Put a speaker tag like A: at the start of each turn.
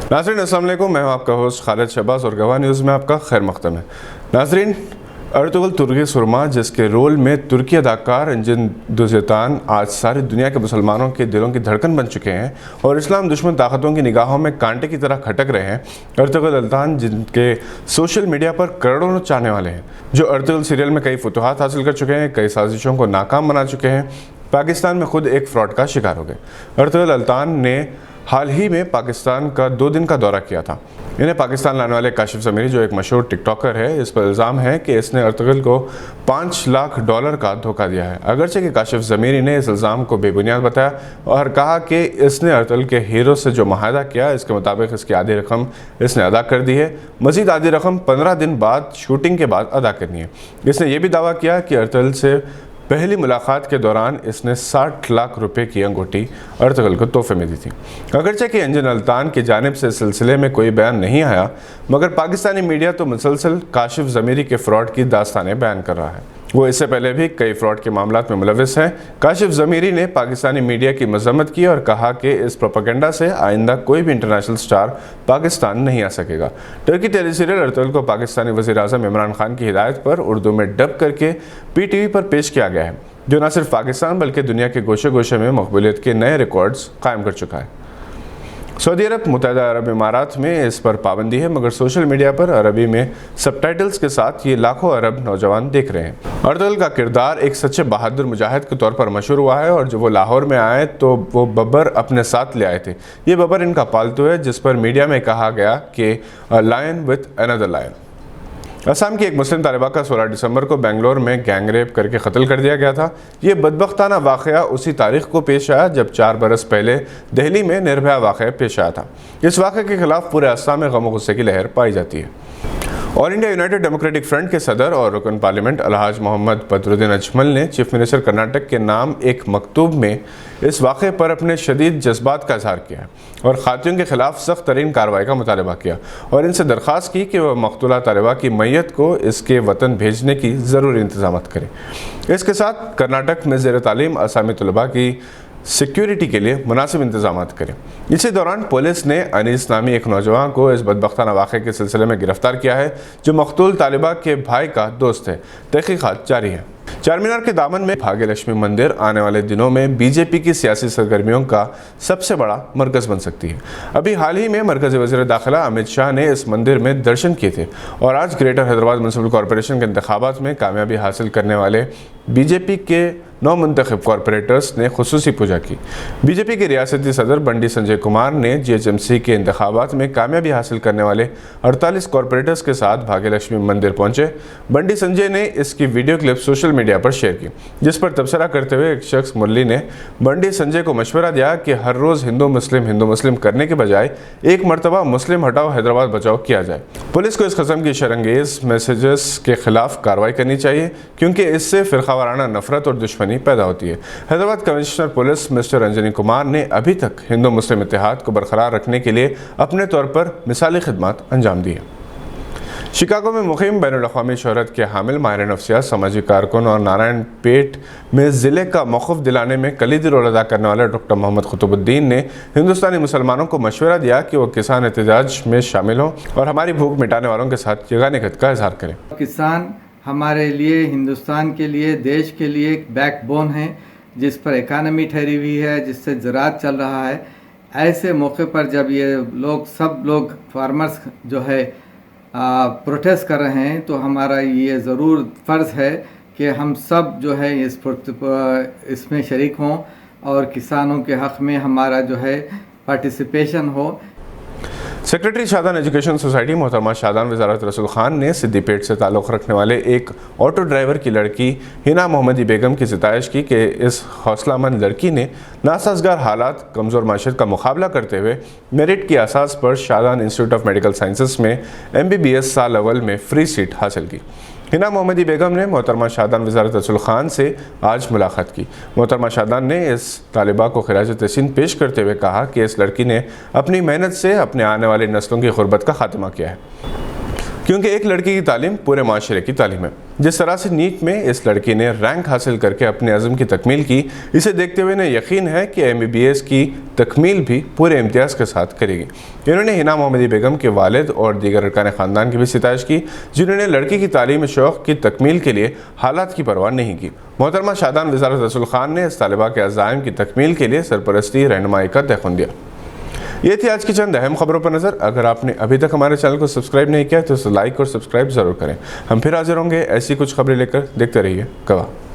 A: नाज़रीन अस्सलाम वालेकुम, मैं हूं आपका होस्ट खालिद शहबाज और गवाह न्यूज़ में आपका खैर मक़दम है। नाज़रीन, अर्तुगरुल तुर्की सुरमा जिसके रोल में तुर्की अदाकार अंजन दुज़ेतान आज सारी दुनिया के मुसलमानों के दिलों की धड़कन बन चुके हैं और इस्लाम दुश्मन ताकतों की निगाहों में कांटे की तरह खटक रहे हैं। अर्तुगरुल अल्तान जिनके सोशल मीडिया पर करोड़ों चाहने वाले हैं, जो अर्तुगरुल सीरियल में कई फतूहात हासिल कर चुके हैं, कई साजिशों को नाकाम बना चुके हैं, पाकिस्तान में खुद एक फ्रॉड का शिकार हो गए। अर्तुगरुल अल्तान ने हाल ही में पाकिस्तान का 2 दिन का दौरा किया था। इन्हें पाकिस्तान लाने वाले काशिफ ज़मीरी, जो एक मशहूर टिकटॉकर है, इस पर इल्ज़ाम है कि इसने अर्तुगरुल को $5 लाख का धोखा दिया है। अगरचे कि काशिफ ज़मीरी ने इस इल्ज़ाम को बेबुनियाद बताया और कहा कि इसने अर्तुगरुल के हीरो से जो मुआहदा किया, इसके मुताबिक इसकी आधी रकम इसने अदा कर दी है। मज़ीद आधी रकम 15 दिन बाद शूटिंग के बाद अदा करनी है। इसने यह भी दावा किया कि अर्तुगरुल से पहली मुलाकात के दौरान इसने 60 लाख रुपए की अंगूठी अर्तुगरुल को तोहफे में दी थी। अगरचे कि अंजन अल्तान की जानिब से इस सिलसिले में कोई बयान नहीं आया, मगर पाकिस्तानी मीडिया तो मुसलसल काशिफ ज़मीरी के फ्रॉड की दास्तानें बयान कर रहा है। वो इससे पहले भी कई फ्रॉड के मामलात में मुलविस हैं। काशिफ ज़मीरी ने पाकिस्तानी मीडिया की मजम्मत की और कहा कि इस प्रोपेगेंडा से आइंदा कोई भी इंटरनेशनल स्टार पाकिस्तान नहीं आ सकेगा। टर्की टेली सीरियल अर्तुगरुल को पाकिस्तानी वज़ीर-ए-आज़म इमरान खान की हिदायत पर उर्दू में डब करके PTV पर पेश किया गया है, जो न सिर्फ पाकिस्तान बल्कि दुनिया के गोशे गोशे में मकबूलियत के नए रिकॉर्ड्स कायम कर चुका है। सऊदी अरब, मुत्तहिदा अरब इमारात में इस पर पाबंदी है, मगर सोशल मीडिया पर अरबी में सबटाइटल्स के साथ ये लाखों अरब नौजवान देख रहे हैं। अर्तुगरुल का किरदार एक सच्चे बहादुर मुजाहिद के तौर पर मशहूर हुआ है और जब वो लाहौर में आए तो वो बब्बर अपने साथ ले आए थे। ये बब्बर इनका पालतू है, जिस पर मीडिया में कहा गया कि a lion with another lion. Assam की एक मुस्लिम तालिबा का 16 दिसंबर को बेंगलोर में गैंग रेप करके कत्ल कर दिया गया था। ये बदबख्ताना वाक़या उसी तारीख को पेश आया जब 4 बरस पहले दिल्ली में निर्भया वाक़या पेश आया था। इस वाक़े के खिलाफ पूरे असम में गम गुस्से की लहर पाई जाती है। All India United democratic front के सदर और रुकन पार्लियामेंट अलहाज मोहम्मद बदरुद्दीन अजमल ने चीफ मिनिस्टर कर्नाटक के नाम एक मकतूब में इस वाक़े पर अपने शदीद जज्बात का इजहार किया है और खातियों के खिलाफ सख्त तरीन कार्रवाई का मुतालबा किया और इनसे दरख्वास्त की कि वह मकतूला तालिबा की मैयत को इसके वतन भेजने की ज़रूरी इंतजाम करें। इसके साथ कर्नाटक में ज़ेर तालीम असामी तलबा की सिक्योरिटी के लिए मुनासिब इंतजाम करें। इसी दौरान पुलिस ने अनीस नामी एक नौजवान को इस बदबख्ताना वाक़े के सिलसिले में गिरफ्तार किया है, जो मकतूल तालिबा के भाई का दोस्त है। तहक़ीक़ात जारी है। चारमीनार के दामन में भाग्य लक्ष्मी मंदिर आने वाले दिनों में बीजेपी की सियासी सरगर्मियों का सबसे बड़ा मरकज बन सकती है। अभी हाल ही में मरकज़ी वज़ीर दाखिला अमित शाह ने इस मंदिर में दर्शन किए थे और आज ग्रेटर हैदराबाद म्युनिसिपल कॉरपोरेशन के इंतखाबात में कामयाबी हासिल करने वाले बीजेपी के 9 मुंतखब कॉरपोरेटर्स ने खुसूसी पूजा की। बीजेपी के रियासती सदर बंडी संजय कुमार ने GHMC के इंतखाबात में कामयाबी हासिल करने वाले 48 कॉरपोरेटर्स के साथ भाग्य लक्ष्मी मंदिर पहुंचे। बंडी संजय ने इसकी वीडियो क्लिप सोशल मीडिया पर शेयर की, जिस पर तबसरा करते हुए एक शख्स मुरली ने बंडी संजय को मशवरा दिया कि हर रोज़ हिंदू मुस्लिम करने के बजाय एक मरतबा मुस्लिम हटाओ हैदराबाद बचाओ किया जाए। पुलिस को इस किस्म की शरंगेज मैसेजेस के खिलाफ कार्रवाई करनी चाहिए, क्योंकि इससे फ़िरक़ावाराना नफरत और दुश्मनी पैदा होती है। Hyderabad commissioner police mister Ranjani Kumar ने अभी तक हिंदू मुस्लिम इत्तेहाद को बरकरार रखने के लिए अपने तौर पर मिसाली खिदमत अंजाम दी है। शिकागो में मुक़ीम बैनुल-अक़वामी शोहरत के हामिल माहिर नफ्सियात, सामाजिक कारकुन और नारायण पेट में ज़िले का मौक़िफ़ दिलाने में कलीदी रोल अदा करने वाले डॉक्टर मोहम्मद कुतुबुद्दीन ने हिंदुस्तानी मुसलमानों को मशवरा दिया कि वो किसान एहतजाज में शामिल हों और हमारी भूख मिटाने वालों के साथ यगानियत का इजहार करें।
B: किसान हमारे लिए, हिंदुस्तान के लिए, देश के लिए एक बैकबोन है, जिस पर इकानमी ठहरी हुई है, जिससे ज़राअत चल रहा है। ऐसे मौके पर जब ये सब लोग फार्मर्स जो है प्रोटेस्ट कर रहे हैं, तो हमारा ये ज़रूर फ़र्ज़ है कि हम सब जो है इसमें शरीक हों और किसानों के हक़ में हमारा जो है पार्टिसिपेशन हो।
A: सेक्रेटरी शादान एजुकेशन सोसाइटी मोहतरमा शादान वज़ारत रसूल खान ने सिद्दीपेट से ताल्लुक़ रखने वाले एक ऑटो ड्राइवर की लड़की हिना मोहम्मदी बेगम की सिताइश की कि इस हौसलामंद लड़की ने नासाज़गार हालात, कमज़ोर माशरत का मुकाबला करते हुए मेरिट की असास पर Shadan institute of medical sciences में MBBS साल अव्वल में फ्री सीट हासिल की। हिना मोहम्मदी बेगम ने मोहतरमा शादान वज़ारत रसूल खान से आज मुलाकात की। मोहतरमा शादान ने इस तालिबा को खिराज तहसीन पेश करते हुए कहा कि इस लड़की ने अपनी मेहनत से अपने आने वाली नस्लों की गुर्बत का खात्मा किया है। کیونکہ ایک لڑکی کی تعلیم پورے معاشرے کی تعلیم ہے۔ جس طرح سے نیٹ میں اس لڑکی نے رینک حاصل کر کے اپنے عزم کی تکمیل کی، اسے دیکھتے ہوئے انہیں یقین ہے کہ MBBS کی تکمیل بھی پورے امتیاز کے ساتھ کرے گی۔ انہوں نے حنا محمدی بیگم کے والد اور دیگر ارکان خاندان کی بھی ستائش کی، جنہوں نے لڑکی کی تعلیمی شوق کی تکمیل کے لیے حالات کی پرواہ نہیں کی۔ محترمہ شادان وزارت رسول خان نے اس طالبہ کے عزائم کی تکمیل کے لیے سرپرستی رہنمائی کا تیقن دیا۔ یہ تھی آج کی چند اہم خبروں پر نظر۔ اگر آپ نے ابھی تک ہمارے چینل کو سبسکرائب نہیں کیا تو اسے لائک اور سبسکرائب ضرور کریں۔ ہم پھر حاضر ہوں گے ایسی کچھ خبریں لے کر۔ دیکھتے رہیے گواہ۔